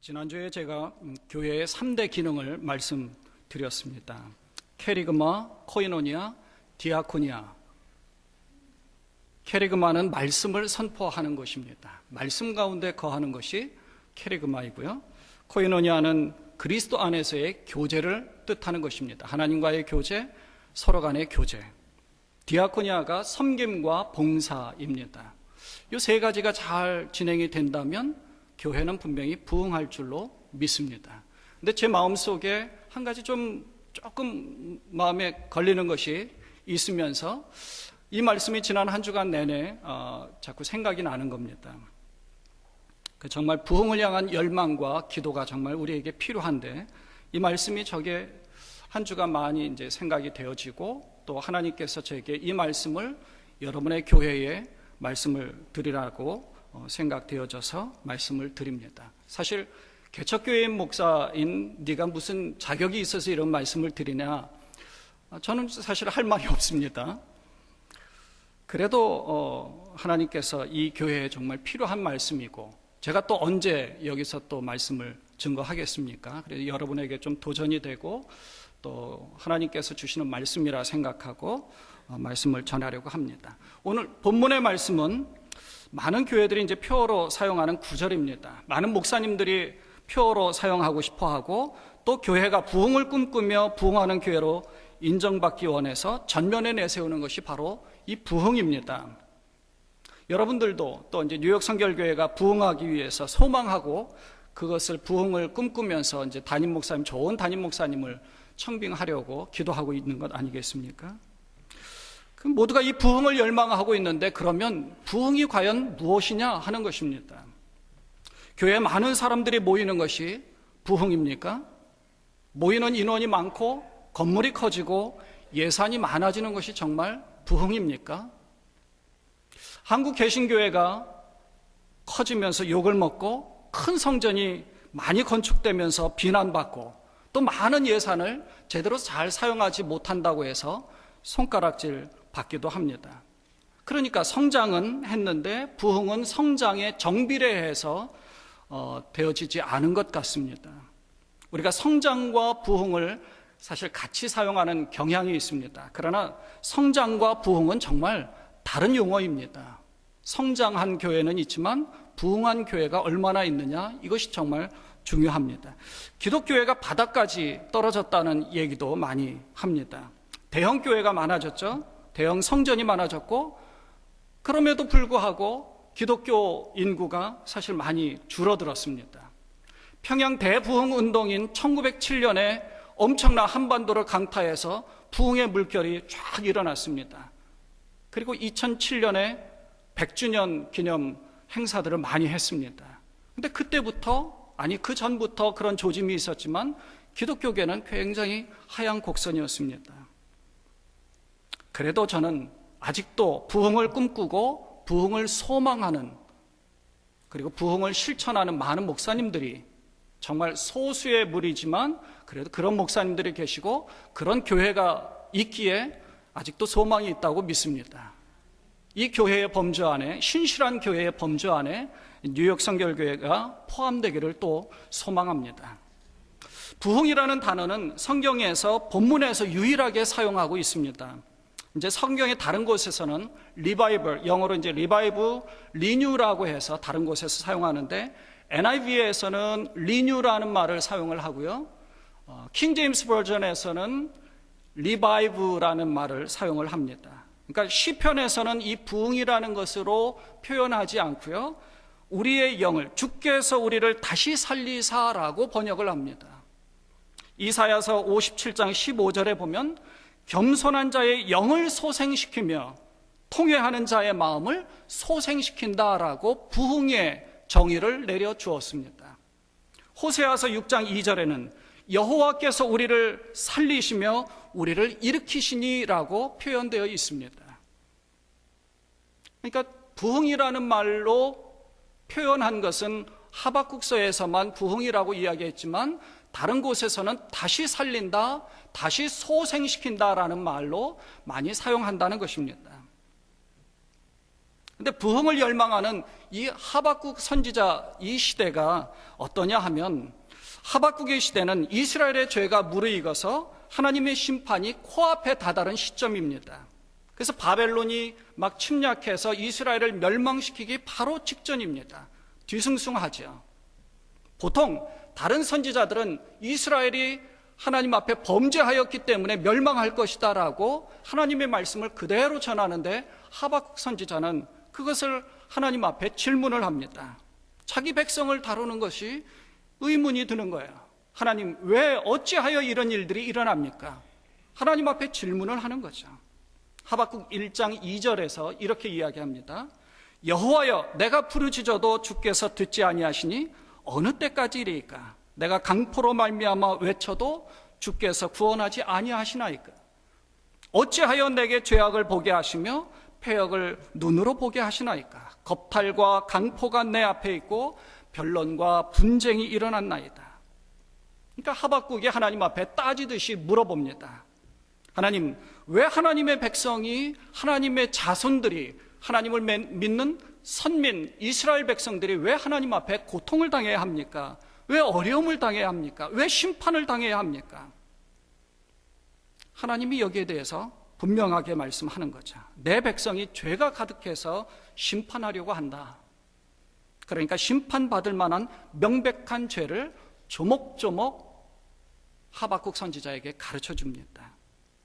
지난주에 제가 교회의 3대 기능을 말씀드렸습니다. 캐리그마, 코이노니아, 디아코니아. 캐리그마는 말씀을 선포하는 것입니다. 말씀 가운데 거하는 것이 캐리그마이고요. 코이노니아는 그리스도 안에서의 교제를 뜻하는 것입니다. 하나님과의 교제, 서로 간의 교제. 디아코니아가 섬김과 봉사입니다. 이 세 가지가 잘 진행이 된다면 교회는 분명히 부흥할 줄로 믿습니다. 근데 제 마음속에 한 가지 조금 마음에 걸리는 것이 있으면서 이 말씀이 지난 한 주간 내내 자꾸 생각이 나는 겁니다. 정말 부흥을 향한 열망과 기도가 정말 우리에게 필요한데 이 말씀이 저게 한 주간 많이 이제 생각이 되어지고 또 하나님께서 저에게 이 말씀을 여러분의 교회에 말씀을 드리라고 생각되어져서 말씀을 드립니다. 사실 개척교회 목사인 네가 무슨 자격이 있어서 이런 말씀을 드리냐, 저는 사실 할 말이 없습니다. 그래도 하나님께서 이 교회에 정말 필요한 말씀이고 제가 또 언제 여기서 또 말씀을 증거하겠습니까? 그래서 여러분에게 좀 도전이 되고 또 하나님께서 주시는 말씀이라 생각하고 말씀을 전하려고 합니다. 오늘 본문의 말씀은 많은 교회들이 이제 표어로 사용하는 구절입니다. 많은 목사님들이 표어로 사용하고 싶어 하고 또 교회가 부흥을 꿈꾸며 부흥하는 교회로 인정받기 원해서 전면에 내세우는 것이 바로 이 부흥입니다. 여러분들도 또 이제 뉴욕 성결교회가 부흥하기 위해서 소망하고 그것을 부흥을 꿈꾸면서 이제 담임 목사님, 좋은 담임 목사님을 청빙하려고 기도하고 있는 것 아니겠습니까? 그럼 모두가 이 부흥을 열망하고 있는데 그러면 부흥이 과연 무엇이냐 하는 것입니다. 교회에 많은 사람들이 모이는 것이 부흥입니까? 모이는 인원이 많고 건물이 커지고 예산이 많아지는 것이 정말 부흥입니까? 한국 개신교회가 커지면서 욕을 먹고 큰 성전이 많이 건축되면서 비난받고 또 많은 예산을 제대로 잘 사용하지 못한다고 해서 손가락질 받기도 합니다. 그러니까 성장은 했는데 부흥은 성장에 정비례해서 되어지지 않은 것 같습니다. 우리가 성장과 부흥을 사실 같이 사용하는 경향이 있습니다. 그러나 성장과 부흥은 정말 다른 용어입니다. 성장한 교회는 있지만 부흥한 교회가 얼마나 있느냐, 이것이 정말 중요합니다. 기독교회가 바닥까지 떨어졌다는 얘기도 많이 합니다. 대형 교회가 많아졌죠. 대형 성전이 많아졌고 그럼에도 불구하고 기독교 인구가 사실 많이 줄어들었습니다. 평양 대부흥 운동인 1907년에 엄청난 한반도를 강타해서 부흥의 물결이 쫙 일어났습니다. 그리고 2007년에 100주년 기념 행사들을 많이 했습니다. 근데 그때부터, 아니 그 전부터 그런 조짐이 있었지만 기독교계는 굉장히 하향 곡선이었습니다. 그래도 저는 아직도 부흥을 꿈꾸고 부흥을 소망하는 그리고 부흥을 실천하는 많은 목사님들이 정말 소수의 무리지만 그래도 그런 목사님들이 계시고 그런 교회가 있기에 아직도 소망이 있다고 믿습니다. 이 교회의 범주 안에, 신실한 교회의 범주 안에 뉴욕 성결교회가 포함되기를 또 소망합니다. 부흥이라는 단어는 성경에서 본문에서 유일하게 사용하고 있습니다. 이제 성경의 다른 곳에서는 리바이벌, 영어로 이제 리바이브, 리뉴라고 해서 다른 곳에서 사용하는데 NIV에서는 리뉴라는 말을 사용을 하고요. 킹 제임스 버전에서는 리바이브라는 말을 사용을 합니다. 그러니까 시편에서는 이 부흥이라는 것으로 표현하지 않고요. 우리의 영을, 주께서 우리를 다시 살리사라고 번역을 합니다. 이사야서 57장 15절에 보면 겸손한 자의 영을 소생시키며 통회하는 자의 마음을 소생시킨다라고 부흥의 정의를 내려주었습니다. 호세아서 6장 2절에는 여호와께서 우리를 살리시며 우리를 일으키시니라고 표현되어 있습니다. 그러니까 부흥이라는 말로 표현한 것은 하박국서에서만 부흥이라고 이야기했지만 다른 곳에서는 다시 살린다, 다시 소생시킨다라는 말로 많이 사용한다는 것입니다. 근데 부흥을 열망하는 이 하박국 선지자 이 시대가 어떠냐 하면, 하박국의 시대는 이스라엘의 죄가 무르익어서 하나님의 심판이 코앞에 다다른 시점입니다. 그래서 바벨론이 막 침략해서 이스라엘을 멸망시키기 바로 직전입니다. 뒤숭숭하죠. 보통 다른 선지자들은 이스라엘이 하나님 앞에 범죄하였기 때문에 멸망할 것이다 라고 하나님의 말씀을 그대로 전하는데, 하박국 선지자는 그것을 하나님 앞에 질문을 합니다. 자기 백성을 다루는 것이 의문이 드는 거예요. 하나님, 왜 어찌하여 이런 일들이 일어납니까? 하나님 앞에 질문을 하는 거죠. 하박국 1장 2절에서 이렇게 이야기합니다. 여호와여, 내가 부르짖어도 주께서 듣지 아니하시니 어느 때까지이리까? 내가 강포로 말미암아 외쳐도 주께서 구원하지 아니하시나이까? 어찌하여 내게 죄악을 보게 하시며 패역을 눈으로 보게 하시나이까? 겁탈과 강포가 내 앞에 있고 변론과 분쟁이 일어났나이다. 그러니까 하박국이 하나님 앞에 따지듯이 물어봅니다. 하나님, 왜 하나님의 백성이, 하나님의 자손들이, 하나님을 믿는 선민 이스라엘 백성들이 왜 하나님 앞에 고통을 당해야 합니까? 왜 어려움을 당해야 합니까? 왜 심판을 당해야 합니까? 하나님이 여기에 대해서 분명하게 말씀하는 거죠. 내 백성이 죄가 가득해서 심판하려고 한다. 그러니까 심판받을 만한 명백한 죄를 조목조목 하박국 선지자에게 가르쳐 줍니다.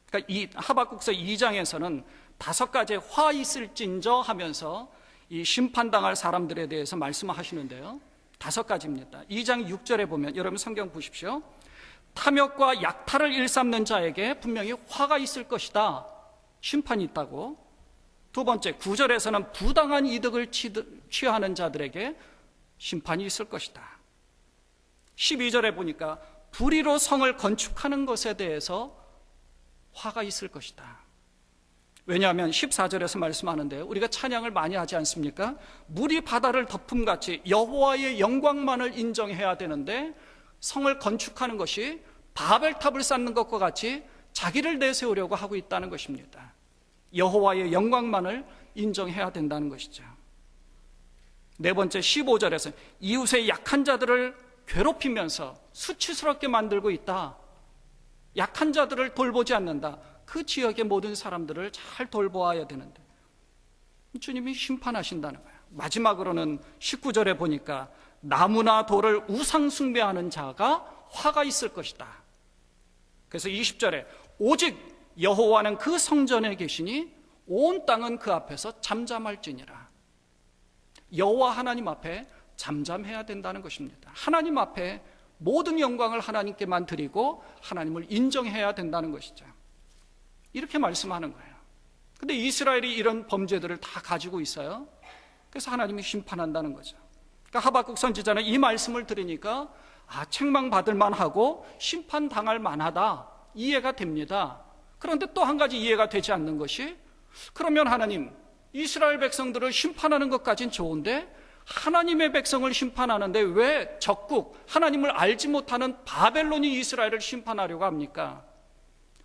그러니까 이 하박국서 2장에서는 5가지 화 있을진저 하면서 이 심판당할 사람들에 대해서 말씀하시는데요. 5가지입니다. 2장 6절에 보면, 여러분 성경 보십시오. 탐욕과 약탈을 일삼는 자에게 분명히 화가 있을 것이다. 심판이 있다고. 2번째, 9절에서는 부당한 이득을 취하는 자들에게 심판이 있을 것이다. 12절에 보니까 불의로 성을 건축하는 것에 대해서 화가 있을 것이다. 왜냐하면 14절에서 말씀하는데요, 우리가 찬양을 많이 하지 않습니까? 물이 바다를 덮음같이 여호와의 영광만을 인정해야 되는데, 성을 건축하는 것이 바벨탑을 쌓는 것과 같이 자기를 내세우려고 하고 있다는 것입니다. 여호와의 영광만을 인정해야 된다는 것이죠. 4번째, 15절에서 이웃의 약한 자들을 괴롭히면서 수치스럽게 만들고 있다. 약한 자들을 돌보지 않는다. 그 지역의 모든 사람들을 잘 돌보아야 되는데 주님이 심판하신다는 거예요. 마지막으로는 19절에 보니까 나무나 돌을 우상 숭배하는 자가 화가 있을 것이다. 그래서 20절에 오직 여호와는 그 성전에 계시니 온 땅은 그 앞에서 잠잠할지니라. 여호와 하나님 앞에 잠잠해야 된다는 것입니다. 하나님 앞에 모든 영광을 하나님께만 드리고 하나님을 인정해야 된다는 것이죠. 이렇게 말씀하는 거예요. 근데 이스라엘이 이런 범죄들을 다 가지고 있어요. 그래서 하나님이 심판한다는 거죠. 그러니까 하박국 선지자는 이 말씀을 들으니까 책망받을 만하고 심판당할 만하다, 이해가 됩니다. 그런데 또 한 가지 이해가 되지 않는 것이, 그러면 하나님, 이스라엘 백성들을 심판하는 것까진 좋은데 하나님의 백성을 심판하는데 왜 적국, 하나님을 알지 못하는 바벨론이 이스라엘을 심판하려고 합니까?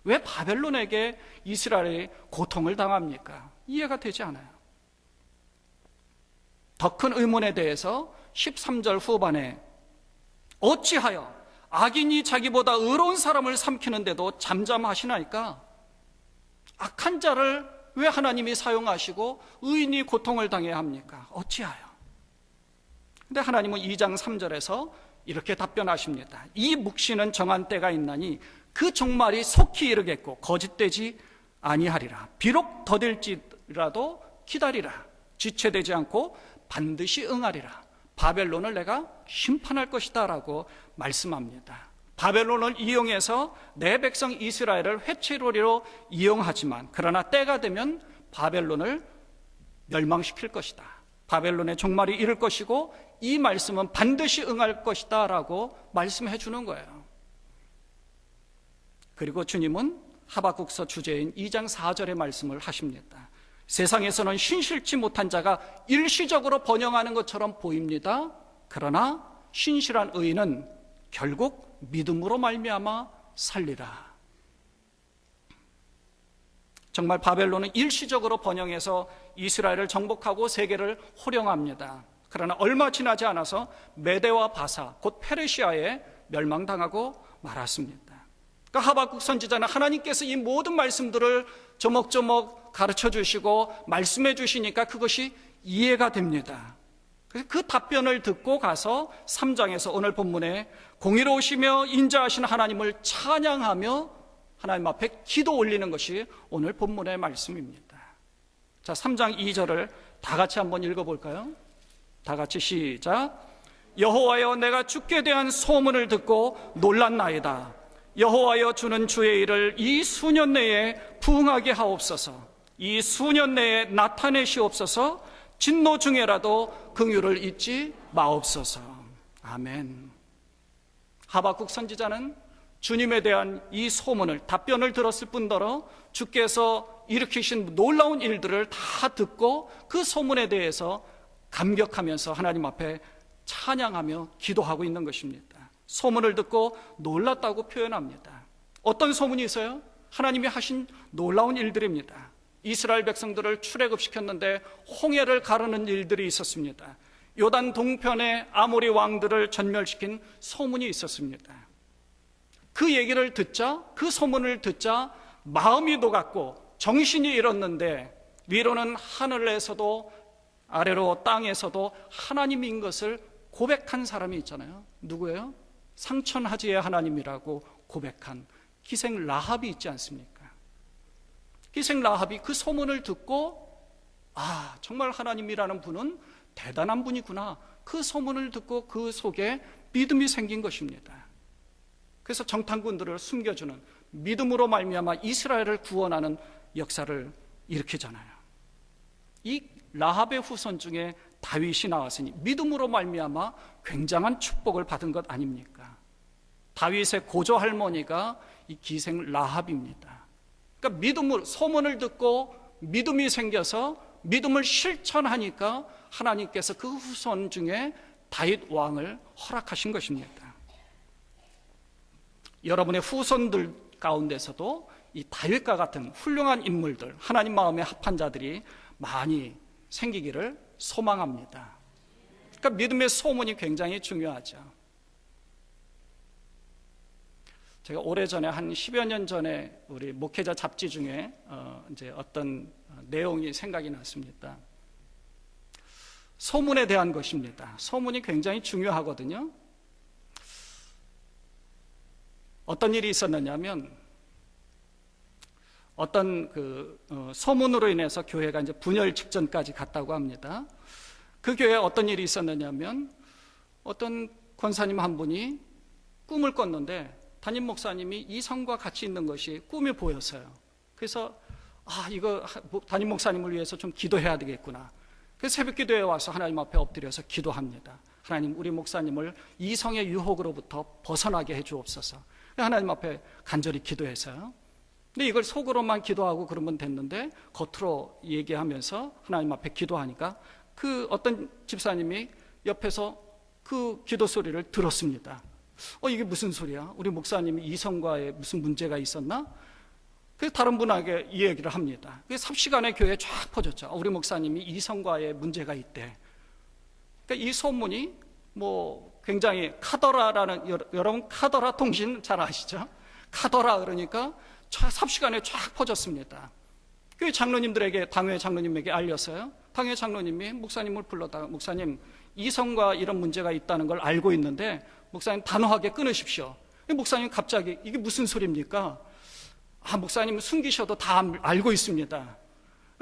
왜 바벨론에게 이스라엘이 고통을 당합니까? 이해가 되지 않아요. 더 큰 의문에 대해서 13절 후반에 어찌하여 악인이 자기보다 의로운 사람을 삼키는데도 잠잠하시나이까? 악한 자를 왜 하나님이 사용하시고 의인이 고통을 당해야 합니까? 어찌하여? 근데 하나님은 2장 3절에서 이렇게 답변하십니다. 이 묵시는 정한 때가 있나니 그 종말이 속히 이르겠고 거짓되지 아니하리라. 비록 더딜지라도 기다리라. 지체되지 않고 반드시 응하리라. 바벨론을 내가 심판할 것이다 라고 말씀합니다. 바벨론을 이용해서 내 백성 이스라엘을 회초리로 이용하지만, 그러나 때가 되면 바벨론을 멸망시킬 것이다. 바벨론의 종말이 이를 것이고 이 말씀은 반드시 응할 것이다 라고 말씀해 주는 거예요. 그리고 주님은 하박국서 주제인 2장 4절의 말씀을 하십니다. 세상에서는 신실치 못한 자가 일시적으로 번영하는 것처럼 보입니다. 그러나 신실한 의인은 결국 믿음으로 말미암아 살리라. 정말 바벨론은 일시적으로 번영해서 이스라엘을 정복하고 세계를 호령합니다. 그러나 얼마 지나지 않아서 메대와 바사, 곧 페르시아에 멸망당하고 말았습니다. 그러니까 하박국 선지자는 하나님께서 이 모든 말씀들을 조목조목 가르쳐 주시고 말씀해 주시니까 그것이 이해가 됩니다. 그래서 그 답변을 듣고 가서 3장에서 오늘 본문에 공의로우시며 인자하신 하나님을 찬양하며 하나님 앞에 기도 올리는 것이 오늘 본문의 말씀입니다. 자, 3장 2절을 다 같이 한번 읽어볼까요? 다 같이 시작. 여호와여, 내가 주께 대한 소문을 듣고 놀랐나이다. 여호와여, 주는 주의 일을 이 수년 내에 부응하게 하옵소서. 이 수년 내에 나타내시옵소서. 진노 중에라도 긍휼을 잊지 마옵소서. 아멘. 하박국 선지자는 주님에 대한 이 소문을, 답변을 들었을 뿐더러 주께서 일으키신 놀라운 일들을 다 듣고 그 소문에 대해서 감격하면서 하나님 앞에 찬양하며 기도하고 있는 것입니다. 소문을 듣고 놀랐다고 표현합니다. 어떤 소문이 있어요? 하나님이 하신 놀라운 일들입니다. 이스라엘 백성들을 출애굽시켰는데 홍해를 가르는 일들이 있었습니다. 요단 동편의 아모리 왕들을 전멸시킨 소문이 있었습니다. 그 얘기를 듣자, 그 소문을 듣자 마음이 녹았고 정신이 잃었는데 위로는 하늘에서도 아래로 땅에서도 하나님인 것을 고백한 사람이 있잖아요. 누구예요? 상천하지의 하나님이라고 고백한 기생 라합이 있지 않습니까? 기생 라합이 그 소문을 듣고 정말 하나님이라는 분은 대단한 분이구나, 그 소문을 듣고 그 속에 믿음이 생긴 것입니다. 그래서 정탐꾼들을 숨겨주는 믿음으로 말미암아 이스라엘을 구원하는 역사를 일으키잖아요. 이 라합의 후손 중에 다윗이 나왔으니 믿음으로 말미암아 굉장한 축복을 받은 것 아닙니까? 다윗의 고조 할머니가 이 기생 라합입니다. 그러니까 믿음으로, 소문을 듣고 믿음이 생겨서 믿음을 실천하니까 하나님께서 그 후손 중에 다윗 왕을 허락하신 것입니다. 여러분의 후손들 가운데서도 이 다윗과 같은 훌륭한 인물들, 하나님 마음에 합한 자들이 많이 생기기를 소망합니다. 그러니까 믿음의 소문이 굉장히 중요하죠. 제가 오래전에 한 10여 년 전에 우리 목회자 잡지 중에 이제 어떤 내용이 생각이 났습니다. 소문에 대한 것입니다. 소문이 굉장히 중요하거든요. 어떤 일이 있었느냐면 어떤 소문으로 인해서 교회가 이제 분열 직전까지 갔다고 합니다. 그 교회에 어떤 일이 있었느냐면 어떤 권사님 한 분이 꿈을 꿨는데 담임 목사님이 이성과 같이 있는 것이 꿈에 보였어요. 그래서 이거 담임 목사님을 위해서 좀 기도해야 되겠구나. 그래서 새벽 기도에 와서 하나님 앞에 엎드려서 기도합니다. 하나님, 우리 목사님을 이성의 유혹으로부터 벗어나게 해 주옵소서. 하나님 앞에 간절히 기도했어요. 근데 이걸 속으로만 기도하고 그러면 됐는데 겉으로 얘기하면서 하나님 앞에 기도하니까 그 어떤 집사님이 옆에서 그 기도 소리를 들었습니다. 이게 무슨 소리야? 우리 목사님이 이성과에 무슨 문제가 있었나? 그래서 다른 분에게 이 얘기를 합니다. 그래서 삽시간에 교회에 쫙 퍼졌죠. 우리 목사님이 이성과에 문제가 있대. 그러니까 이 소문이 굉장히 카더라라는, 여러분 카더라 통신 잘 아시죠? 카더라 그러니까 삽시간에 쫙 퍼졌습니다. 교회 장로님들에게, 당회 장로님에게 알렸어요. 당회 장로님이 목사님을 불러다가, 목사님, 이성과 이런 문제가 있다는 걸 알고 있는데 목사님 단호하게 끊으십시오. 목사님 갑자기 이게 무슨 소리입니까? 목사님은 숨기셔도 다 알고 있습니다.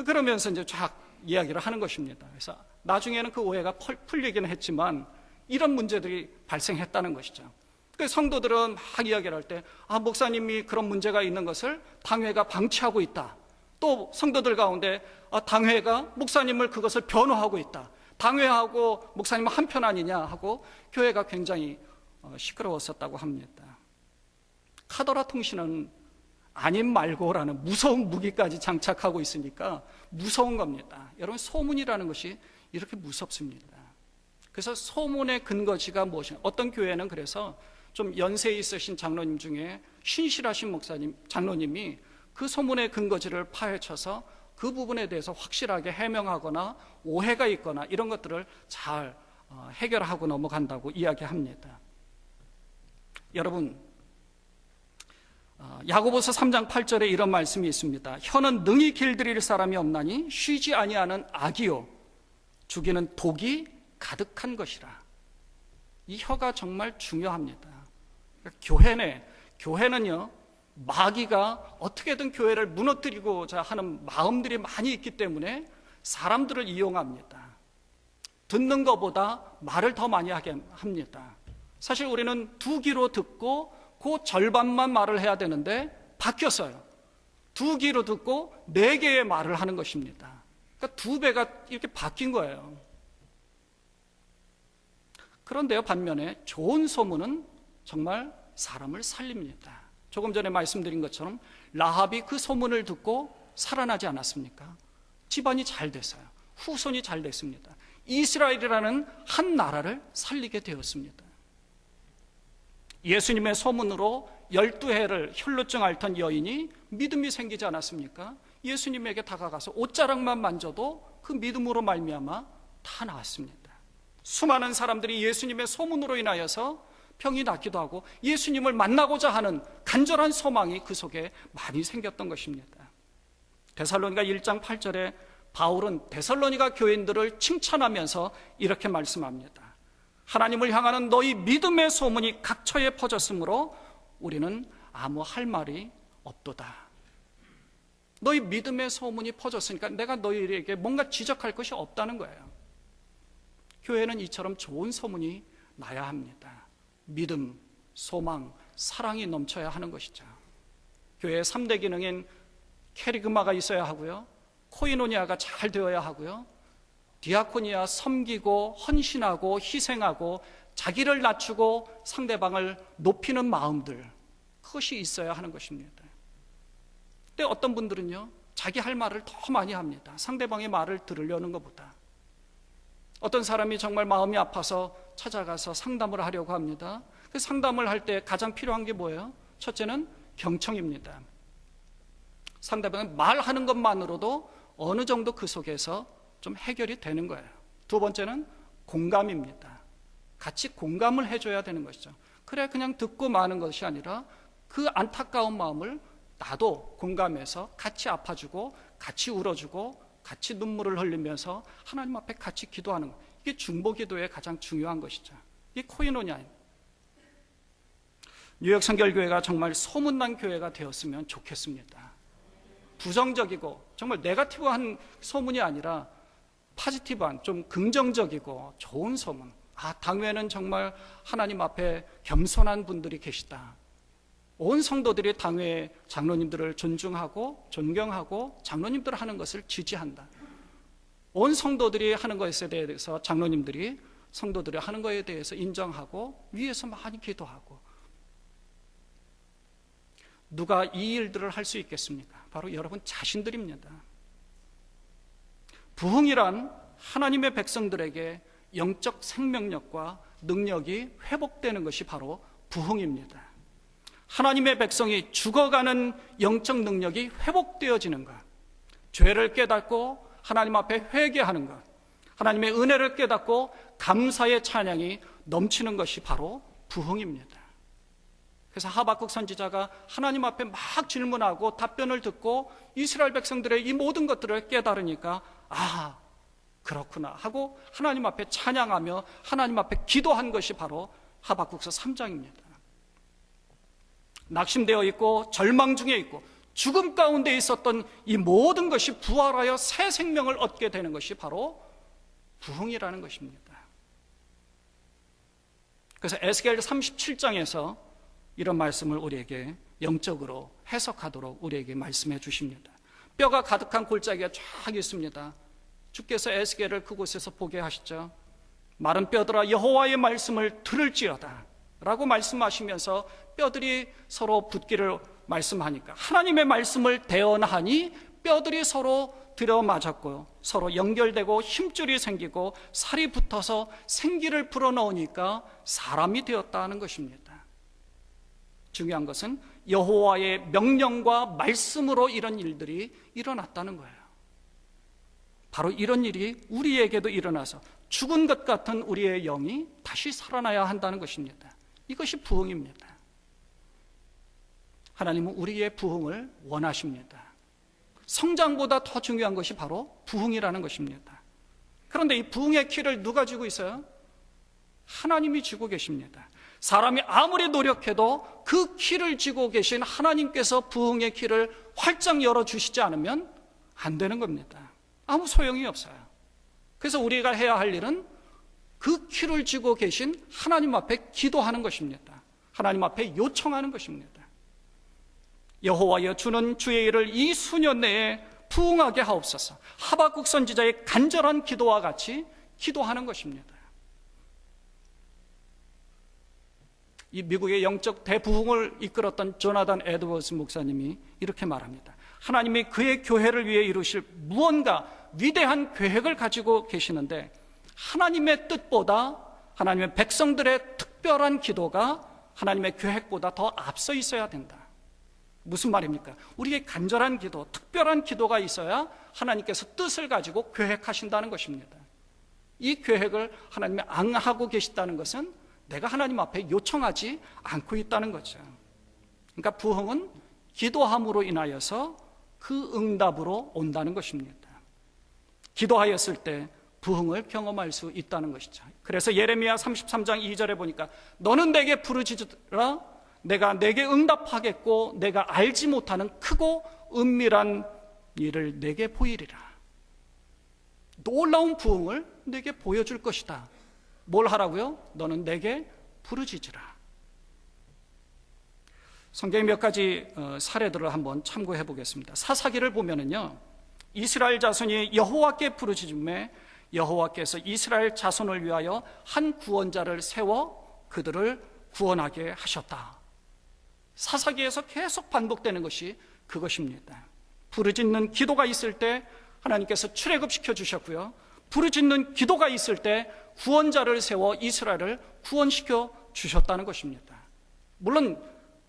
그러면서 이제 쫙 이야기를 하는 것입니다. 그래서 나중에는 그 오해가 풀리기는 했지만 이런 문제들이 발생했다는 것이죠. 그 성도들은 막 이야기를 할 때 목사님이 그런 문제가 있는 것을 당회가 방치하고 있다. 또 성도들 가운데 당회가 목사님을 그것을 변호하고 있다. 당회하고 목사님은 한편 아니냐 하고 교회가 굉장히 시끄러웠었다고 합니다. 카더라 통신은 아님 말고라는 무서운 무기까지 장착하고 있으니까 무서운 겁니다. 여러분, 소문이라는 것이 이렇게 무섭습니다. 그래서 소문의 근거지가 무엇이냐. 어떤 교회는 그래서 좀 연세 있으신 장로님 중에 신실하신 목사님, 장로님이 그 소문의 근거지를 파헤쳐서 그 부분에 대해서 확실하게 해명하거나 오해가 있거나 이런 것들을 잘 해결하고 넘어간다고 이야기합니다. 여러분, 야고보서 3장 8절에 이런 말씀이 있습니다. 혀는 능히 길들일 사람이 없나니 쉬지 아니하는 악이요 죽이는 독이 가득한 것이라. 이 혀가 정말 중요합니다. 그러니까 교회는요, 마귀가 어떻게든 교회를 무너뜨리고자 하는 마음들이 많이 있기 때문에 사람들을 이용합니다. 듣는 것보다 말을 더 많이 하게 합니다. 사실 우리는 2귀로 듣고 그 절반만 말을 해야 되는데 바뀌었어요. 2귀로 듣고 4개의 말을 하는 것입니다. 그러니까 2배가 이렇게 바뀐 거예요. 그런데요, 반면에 좋은 소문은 정말 사람을 살립니다. 조금 전에 말씀드린 것처럼 라합이 그 소문을 듣고 살아나지 않았습니까? 집안이 잘 됐어요. 후손이 잘 됐습니다. 이스라엘이라는 한 나라를 살리게 되었습니다. 예수님의 소문으로 12해를 혈루증 앓던 여인이 믿음이 생기지 않았습니까? 예수님에게 다가가서 옷자락만 만져도 그 믿음으로 말미암아 다 나았습니다. 수많은 사람들이 예수님의 소문으로 인하여서 병이 낫기도 하고 예수님을 만나고자 하는 간절한 소망이 그 속에 많이 생겼던 것입니다. 데살로니가 1장 8절에 바울은 데살로니가 교인들을 칭찬하면서 이렇게 말씀합니다. 하나님을 향하는 너희 믿음의 소문이 각처에 퍼졌으므로 우리는 아무 할 말이 없도다. 너희 믿음의 소문이 퍼졌으니까 내가 너희에게 뭔가 지적할 것이 없다는 거예요. 교회는 이처럼 좋은 소문이 나야 합니다. 믿음, 소망, 사랑이 넘쳐야 하는 것이죠. 교회의 3대 기능인 캐리그마가 있어야 하고요, 코이노니아가 잘 되어야 하고요, 디아코니아, 섬기고 헌신하고 희생하고 자기를 낮추고 상대방을 높이는 마음들, 그것이 있어야 하는 것입니다. 근데 어떤 분들은요, 자기 할 말을 더 많이 합니다. 상대방의 말을 들으려는 것보다. 어떤 사람이 정말 마음이 아파서 찾아가서 상담을 하려고 합니다. 그 상담을 할 때 가장 필요한 게 뭐예요? 첫째는 경청입니다. 상대방이 말하는 것만으로도 어느 정도 그 속에서 좀 해결이 되는 거예요. 두 번째는 공감입니다. 같이 공감을 해줘야 되는 것이죠. 그래 그냥 듣고 마는 것이 아니라 그 안타까운 마음을 나도 공감해서 같이 아파주고 같이 울어주고 같이 눈물을 흘리면서 하나님 앞에 같이 기도하는 것. 이게 중보기도의 가장 중요한 것이죠. 이게 코이노니아입니다. 뉴욕 성결교회가 정말 소문난 교회가 되었으면 좋겠습니다. 부정적이고 정말 네거티브한 소문이 아니라 포지티브한, 좀 긍정적이고 좋은 소문. 당회는 정말 하나님 앞에 겸손한 분들이 계시다. 온 성도들이 당회 장로님들을 존중하고 존경하고 장로님들 하는 것을 지지한다. 온 성도들이 하는 것에 대해서 장로님들이 성도들이 하는 것에 대해서 인정하고 위에서 많이 기도하고. 누가 이 일들을 할 수 있겠습니까? 바로 여러분 자신들입니다. 부흥이란 하나님의 백성들에게 영적 생명력과 능력이 회복되는 것이 바로 부흥입니다. 하나님의 백성이 죽어가는 영적 능력이 회복되어지는 것, 죄를 깨닫고 하나님 앞에 회개하는 것, 하나님의 은혜를 깨닫고 감사의 찬양이 넘치는 것이 바로 부흥입니다. 그래서 하박국 선지자가 하나님 앞에 막 질문하고 답변을 듣고 이스라엘 백성들의 이 모든 것들을 깨달으니까 그렇구나 하고 하나님 앞에 찬양하며 하나님 앞에 기도한 것이 바로 하박국서 3장입니다. 낙심되어 있고 절망 중에 있고 죽음 가운데 있었던 이 모든 것이 부활하여 새 생명을 얻게 되는 것이 바로 부흥이라는 것입니다. 그래서 에스겔 37장에서 이런 말씀을 우리에게 영적으로 해석하도록 우리에게 말씀해 주십니다. 뼈가 가득한 골짜기가 쫙 있습니다. 주께서 에스겔을 그곳에서 보게 하시죠. 마른 뼈들아 여호와의 말씀을 들을지어다 라고 말씀하시면서 뼈들이 서로 붙기를 말씀하니까 하나님의 말씀을 대언하니 뼈들이 서로 들어맞았고요, 서로 연결되고 힘줄이 생기고 살이 붙어서 생기를 불어넣으니까 사람이 되었다는 것입니다. 중요한 것은 여호와의 명령과 말씀으로 이런 일들이 일어났다는 거예요. 바로 이런 일이 우리에게도 일어나서 죽은 것 같은 우리의 영이 다시 살아나야 한다는 것입니다. 이것이 부흥입니다. 하나님은 우리의 부흥을 원하십니다. 성장보다 더 중요한 것이 바로 부흥이라는 것입니다. 그런데 이 부흥의 키를 누가 쥐고 있어요? 하나님이 쥐고 계십니다. 사람이 아무리 노력해도 그 키를 쥐고 계신 하나님께서 부흥의 키를 활짝 열어주시지 않으면 안 되는 겁니다. 아무 소용이 없어요. 그래서 우리가 해야 할 일은 그 키를 쥐고 계신 하나님 앞에 기도하는 것입니다. 하나님 앞에 요청하는 것입니다. 여호와여, 주는 주의 일을 이 수년 내에 부흥하게 하옵소서. 하박국 선지자의 간절한 기도와 같이 기도하는 것입니다. 이 미국의 영적 대부흥을 이끌었던 조나단 에드워즈 목사님이 이렇게 말합니다. 하나님이 그의 교회를 위해 이루실 무언가 위대한 계획을 가지고 계시는데 하나님의 뜻보다 하나님의 백성들의 특별한 기도가 하나님의 계획보다 더 앞서 있어야 된다. 무슨 말입니까? 우리의 간절한 기도, 특별한 기도가 있어야 하나님께서 뜻을 가지고 계획하신다는 것입니다. 이 계획을 하나님이 안 하고 계시다는 것은 내가 하나님 앞에 요청하지 않고 있다는 거죠. 그러니까 부흥은 기도함으로 인하여서 그 응답으로 온다는 것입니다. 기도하였을 때 부흥을 경험할 수 있다는 것이죠. 그래서 예레미야 33장 2절에 보니까 너는 내게 부르짖으라 내가 내게 응답하겠고 내가 알지 못하는 크고 은밀한 일을 내게 보이리라. 놀라운 부흥을 내게 보여줄 것이다. 뭘 하라고요? 너는 내게 부르짖으라. 성경의 몇 가지 사례들을 한번 참고해 보겠습니다. 사사기를 보면은요, 이스라엘 자손이 여호와께 부르짖음에 여호와께서 이스라엘 자손을 위하여 한 구원자를 세워 그들을 구원하게 하셨다. 사사기에서 계속 반복되는 것이 그것입니다. 부르짖는 기도가 있을 때 하나님께서 출애굽시켜 주셨고요, 부르짖는 기도가 있을 때 구원자를 세워 이스라엘을 구원시켜 주셨다는 것입니다. 물론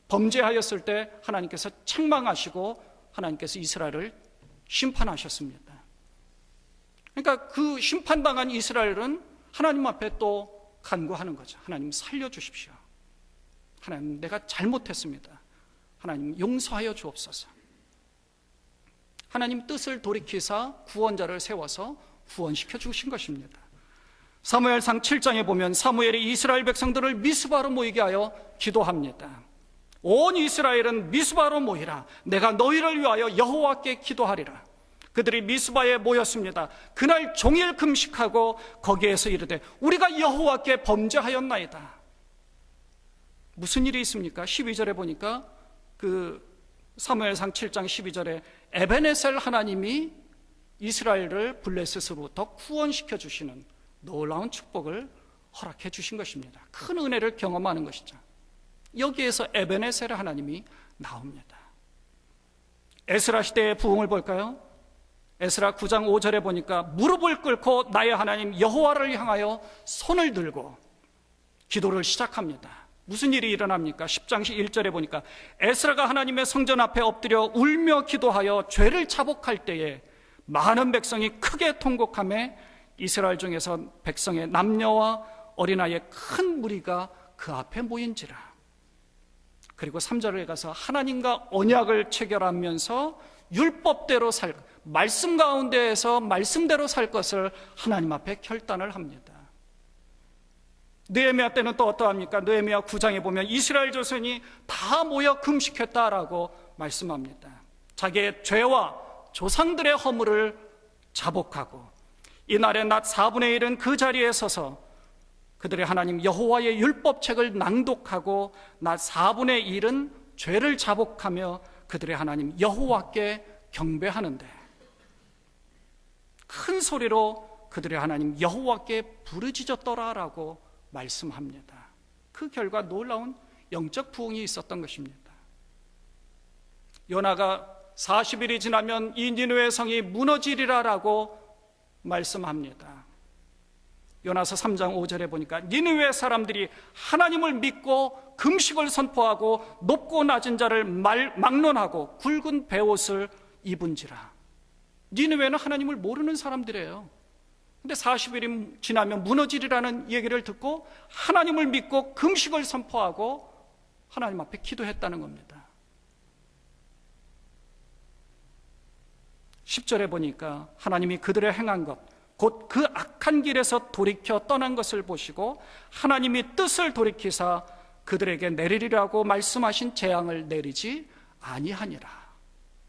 범죄하였을 때 하나님께서 책망하시고 하나님께서 이스라엘을 심판하셨습니다. 그러니까 그 심판당한 이스라엘은 하나님 앞에 또 간구하는 거죠. 하나님 살려주십시오. 하나님 내가 잘못했습니다. 하나님 용서하여 주옵소서. 하나님 뜻을 돌이키사 구원자를 세워서 구원시켜 주신 것입니다. 사무엘상 7장에 보면 사무엘이 이스라엘 백성들을 미스바로 모이게 하여 기도합니다. 온 이스라엘은 미스바로 모이라. 내가 너희를 위하여 여호와께 기도하리라. 그들이 미스바에 모였습니다. 그날 종일 금식하고 거기에서 이르되 우리가 여호와께 범죄하였나이다. 무슨 일이 있습니까? 12절에 보니까 그 사무엘상 7장 12절에 에베네셀 하나님이 이스라엘을 블레셋으로부터 구원시켜 주시는 놀라운 축복을 허락해 주신 것입니다. 큰 은혜를 경험하는 것이죠. 여기에서 에베네셀 하나님이 나옵니다. 에스라 시대의 부흥을 볼까요? 에스라 9장 5절에 보니까 무릎을 꿇고 나의 하나님 여호와를 향하여 손을 들고 기도를 시작합니다. 무슨 일이 일어납니까? 10장 1절에 보니까 에스라가 하나님의 성전 앞에 엎드려 울며 기도하여 죄를 자복할 때에 많은 백성이 크게 통곡하며 이스라엘 중에서 백성의 남녀와 어린아이의 큰 무리가 그 앞에 모인지라. 그리고 3절에 가서 하나님과 언약을 체결하면서 율법대로 말씀 가운데에서 말씀대로 살 것을 하나님 앞에 결단을 합니다. 느헤미야 때는 또 어떠합니까? 느헤미야 9장에 보면 이스라엘 자손이 다 모여 금식했다라고 말씀합니다. 자기의 죄와 조상들의 허물을 자복하고 이날의 낮 4분의 1은 그 자리에 서서 그들의 하나님 여호와의 율법책을 낭독하고 낮 4분의 1은 죄를 자복하며 그들의 하나님 여호와께 경배하는데 큰 소리로 그들의 하나님 여호와께 부르짖었더라라고 말씀합니다. 그 결과 놀라운 영적 부흥이 있었던 것입니다. 요나가 40일이 지나면 이 니느웨 성이 무너지리라라고 말씀합니다. 요나서 3장 5절에 보니까 니느웨 사람들이 하나님을 믿고 금식을 선포하고 높고 낮은 자를 막론하고 굵은 베옷을 입은지라. 니느웨는 하나님을 모르는 사람들이에요. 근데 40일이 지나면 무너지리라는 얘기를 듣고 하나님을 믿고 금식을 선포하고 하나님 앞에 기도했다는 겁니다. 10절에 보니까 하나님이 그들의 행한 것, 곧 그 악한 길에서 돌이켜 떠난 것을 보시고 하나님이 뜻을 돌이키사 그들에게 내리리라고 말씀하신 재앙을 내리지 아니하니라.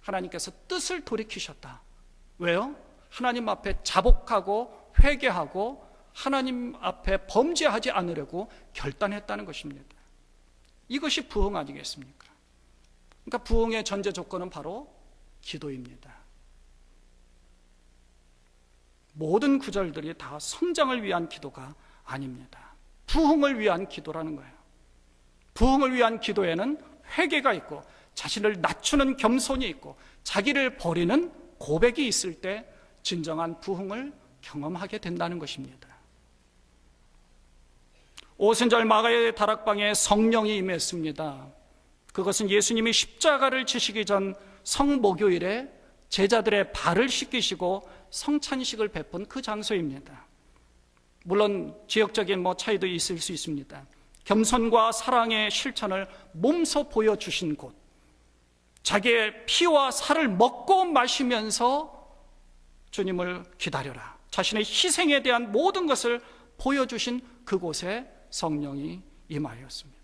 하나님께서 뜻을 돌이키셨다. 왜요? 하나님 앞에 자복하고 회개하고 하나님 앞에 범죄하지 않으려고 결단했다는 것입니다. 이것이 부흥 아니겠습니까? 그러니까 부흥의 전제 조건은 바로 기도입니다. 모든 구절들이 다 성장을 위한 기도가 아닙니다. 부흥을 위한 기도라는 거예요. 부흥을 위한 기도에는 회개가 있고 자신을 낮추는 겸손이 있고 자기를 버리는 고백이 있을 때 진정한 부흥을 경험하게 된다는 것입니다. 오순절 마가의 다락방에 성령이 임했습니다. 그것은 예수님이 십자가를 지시기 전 성목요일에 제자들의 발을 씻기시고 성찬식을 베푼 그 장소입니다. 물론 지역적인 차이도 있을 수 있습니다. 겸손과 사랑의 실천을 몸소 보여주신 곳, 자기의 피와 살을 먹고 마시면서 주님을 기다려라, 자신의 희생에 대한 모든 것을 보여주신 그곳에 성령이 임하였습니다.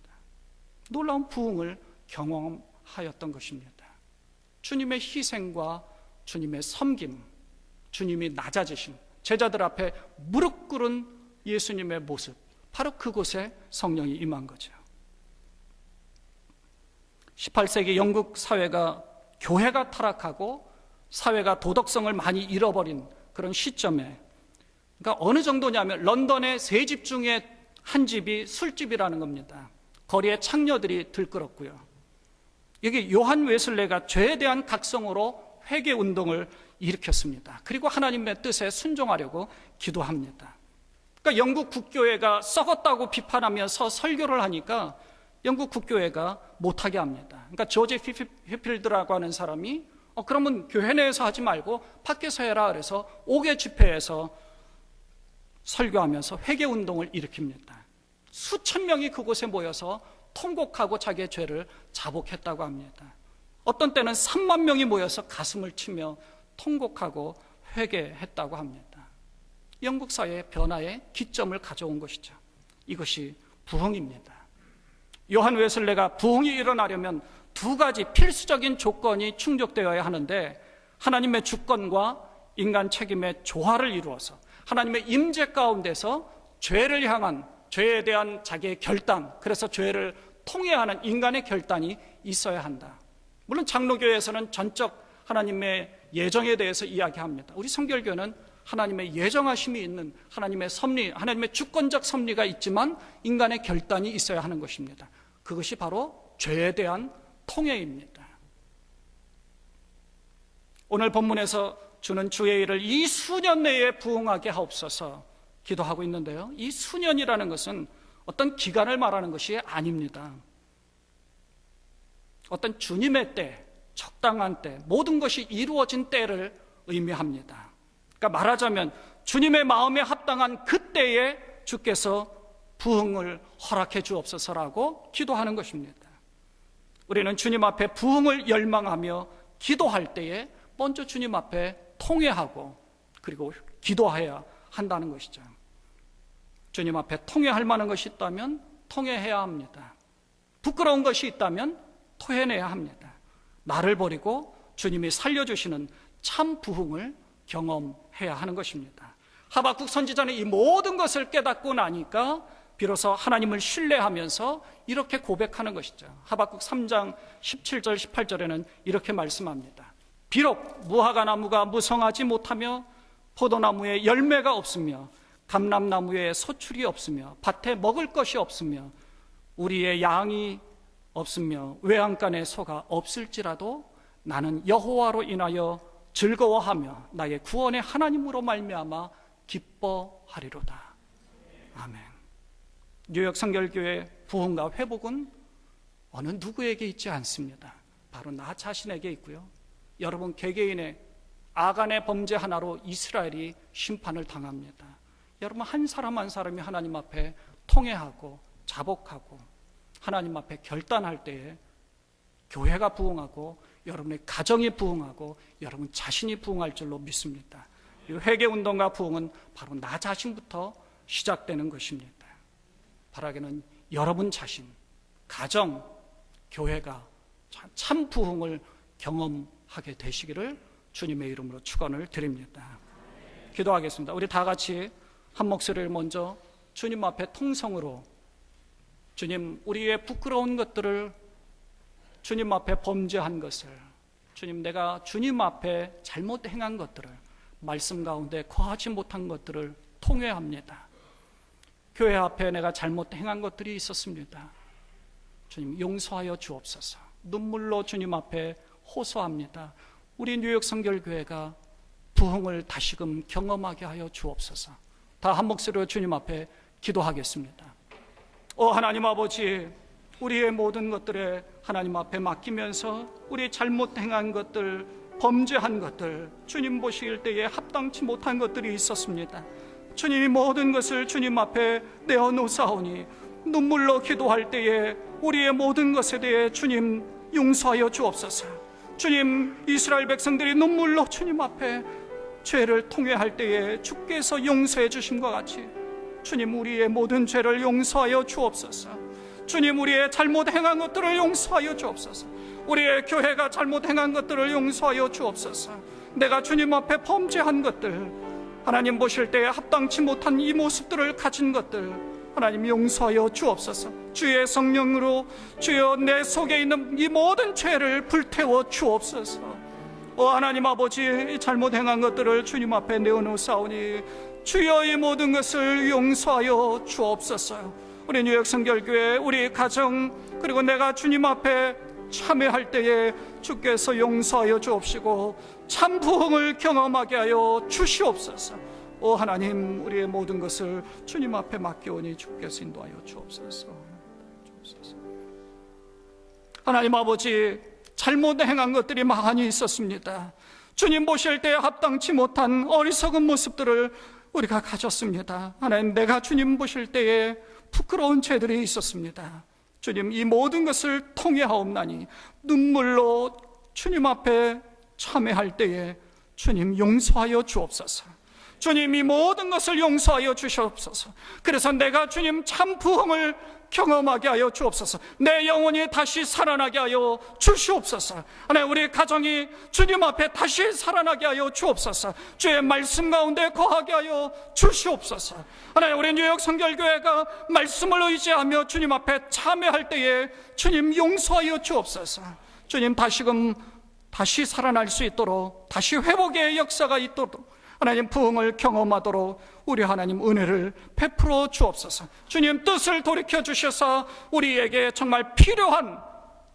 놀라운 부흥을 경험하였던 것입니다. 주님의 희생과 주님의 섬김, 주님이 낮아지신 제자들 앞에 무릎 꿇은 예수님의 모습, 바로 그곳에 성령이 임한 거죠. 18세기 영국 사회가 교회가 타락하고 사회가 도덕성을 많이 잃어버린 그런 시점에, 그러니까 어느 정도냐면 런던의 세 집 중에 한 집이 술집이라는 겁니다. 거리에 창녀들이 들끓었고요. 여기 요한 웨슬레가 죄에 대한 각성으로 회개 운동을 일으켰습니다. 그리고 하나님의 뜻에 순종하려고 기도합니다. 그러니까 영국 국교회가 썩었다고 비판하면서 설교를 하니까 영국 국교회가 못하게 합니다. 그러니까 조지 휘필드라고 하는 사람이 그러면 교회 내에서 하지 말고 밖에서 해라 그래서 5개 집회에서 설교하면서 회개 운동을 일으킵니다. 수천 명이 그곳에 모여서 통곡하고 자기의 죄를 자복했다고 합니다. 어떤 때는 3만 명이 모여서 가슴을 치며 통곡하고 회개했다고 합니다. 영국 사회의 변화의 기점을 가져온 것이죠. 이것이 부흥입니다. 요한 웨슬레가 부흥이 일어나려면 두 가지 필수적인 조건이 충족되어야 하는데, 하나님의 주권과 인간 책임의 조화를 이루어서 하나님의 임재 가운데서 죄를 향한, 죄에 대한 자기의 결단, 그래서 죄를 통회하는 인간의 결단이 있어야 한다. 물론 장로교회에서는 전적 하나님의 예정에 대해서 이야기합니다. 우리 성결교는 하나님의 예정하심이 있는 하나님의 섭리, 하나님의 주권적 섭리가 있지만 인간의 결단이 있어야 하는 것입니다. 그것이 바로 죄에 대한 통회입니다. 오늘 본문에서 주는 주의 일을 이 수년 내에 부응하게 하옵소서 기도하고 있는데요, 이 수년이라는 것은 어떤 기간을 말하는 것이 아닙니다. 어떤 주님의 때, 적당한 때, 모든 것이 이루어진 때를 의미합니다. 그러니까 말하자면 주님의 마음에 합당한 그때에 주께서 부흥을 허락해 주옵소서라고 기도하는 것입니다. 우리는 주님 앞에 부흥을 열망하며 기도할 때에 먼저 주님 앞에 통회하고 그리고 기도해야 한다는 것이죠. 주님 앞에 통회할 만한 것이 있다면 통회해야 합니다. 부끄러운 것이 있다면 토해내야 합니다. 나를 버리고 주님이 살려주시는 참 부흥을 경험해야 하는 것입니다. 하박국 선지자는 이 모든 것을 깨닫고 나니까 비로소 하나님을 신뢰하면서 이렇게 고백하는 것이죠. 하박국 3장 17절 18절에는 이렇게 말씀합니다. 비록 무화과나무가 무성하지 못하며 포도나무에 열매가 없으며 감람나무에 소출이 없으며 밭에 먹을 것이 없으며 우리의 양이 없으며 외양간에 소가 없을지라도 나는 여호와로 인하여 즐거워하며 나의 구원의 하나님으로 말미암아 기뻐하리로다. 아멘. 뉴욕 성결교회 부흥과 회복은 어느 누구에게 있지 않습니다. 바로 나 자신에게 있고요. 여러분 개개인의 아간의 범죄 하나로 이스라엘이 심판을 당합니다. 여러분 한 사람 한 사람이 하나님 앞에 통회하고 자복하고 하나님 앞에 결단할 때에 교회가 부흥하고 여러분의 가정이 부흥하고 여러분 자신이 부흥할 줄로 믿습니다. 이 회개운동과 부흥은 바로 나 자신부터 시작되는 것입니다. 바라기는 여러분 자신, 가정, 교회가 참 부흥을 경험하게 되시기를 주님의 이름으로 축원을 드립니다. 기도하겠습니다. 우리 다 같이 한 목소리를 먼저 주님 앞에 통성으로, 주님, 우리의 부끄러운 것들을, 주님 앞에 범죄한 것을, 주님, 내가 주님 앞에 잘못 행한 것들을, 말씀 가운데 거하지 못한 것들을 통회합니다. 교회 앞에 내가 잘못 행한 것들이 있었습니다. 주님, 용서하여 주옵소서. 눈물로 주님 앞에 호소합니다. 우리 뉴욕 성결교회가 부흥을 다시금 경험하게 하여 주옵소서. 다 한 목소리로 주님 앞에 기도하겠습니다. 하나님 아버지, 우리의 모든 것들에 하나님 앞에 맡기면서 우리 잘못 행한 것들, 범죄한 것들, 주님 보실 때에 합당치 못한 것들이 있었습니다. 주님이 모든 것을 주님 앞에 내어놓사오니 눈물로 기도할 때에 우리의 모든 것에 대해 주님 용서하여 주옵소서. 주님, 이스라엘 백성들이 눈물로 주님 앞에 죄를 통회할 때에 주께서 용서해 주심과 같이 주님, 우리의 모든 죄를 용서하여 주옵소서. 주님, 우리의 잘못 행한 것들을 용서하여 주옵소서. 우리의 교회가 잘못 행한 것들을 용서하여 주옵소서. 내가 주님 앞에 범죄한 것들, 하나님 보실 때에 합당치 못한 이 모습들을 가진 것들, 하나님 용서하여 주옵소서. 주의 성령으로 주여 내 속에 있는 이 모든 죄를 불태워 주옵소서. 하나님 아버지, 잘못 행한 것들을 주님 앞에 내어놓사오니 주여 이 모든 것을 용서하여 주옵소서. 우리 뉴욕 성결교회, 우리 가정, 그리고 내가 주님 앞에 참회할 때에 주께서 용서하여 주옵시고 참 부흥을 경험하게 하여 주시옵소서. 하나님, 우리의 모든 것을 주님 앞에 맡겨오니 주께서 인도하여 주옵소서. 하나님 아버지, 잘못 행한 것들이 많이 있었습니다. 주님 보실 때 합당치 못한 어리석은 모습들을 우리가 가졌습니다. 하나님, 내가 주님 보실 때에 부끄러운 죄들이 있었습니다. 주님, 이 모든 것을 통회하옵나니 눈물로 주님 앞에 참회할 때에 주님 용서하여 주옵소서. 주님, 이 모든 것을 용서하여 주시옵소서. 그래서 내가 주님 참 부흥을 경험하게 하여 주옵소서. 내 영혼이 다시 살아나게 하여 주시옵소서. 하나님, 우리 가정이 주님 앞에 다시 살아나게 하여 주옵소서. 주의 말씀 가운데 거하게 하여 주시옵소서. 하나님, 우리 뉴욕 성결교회가 말씀을 의지하며 주님 앞에 참회할 때에 주님 용서하여 주옵소서. 주님, 다시 살아날 수 있도록, 다시 회복의 역사가 있도록, 하나님 부흥을 경험하도록 우리 하나님 은혜를 베풀어 주옵소서. 주님 뜻을 돌이켜 주셔서 우리에게 정말 필요한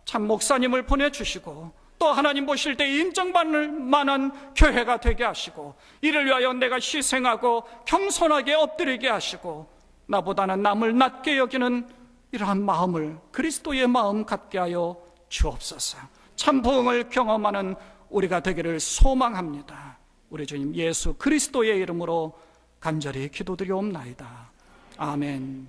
참 목사님을 보내주시고, 또 하나님 보실 때 인정받을 만한 교회가 되게 하시고, 이를 위하여 내가 희생하고 겸손하게 엎드리게 하시고, 나보다는 남을 낮게 여기는 이러한 마음을, 그리스도의 마음 갖게 하여 주옵소서. 참 부흥을 경험하는 우리가 되기를 소망합니다. 우리 주님 예수 그리스도의 이름으로 간절히 기도드리옵나이다. 아멘.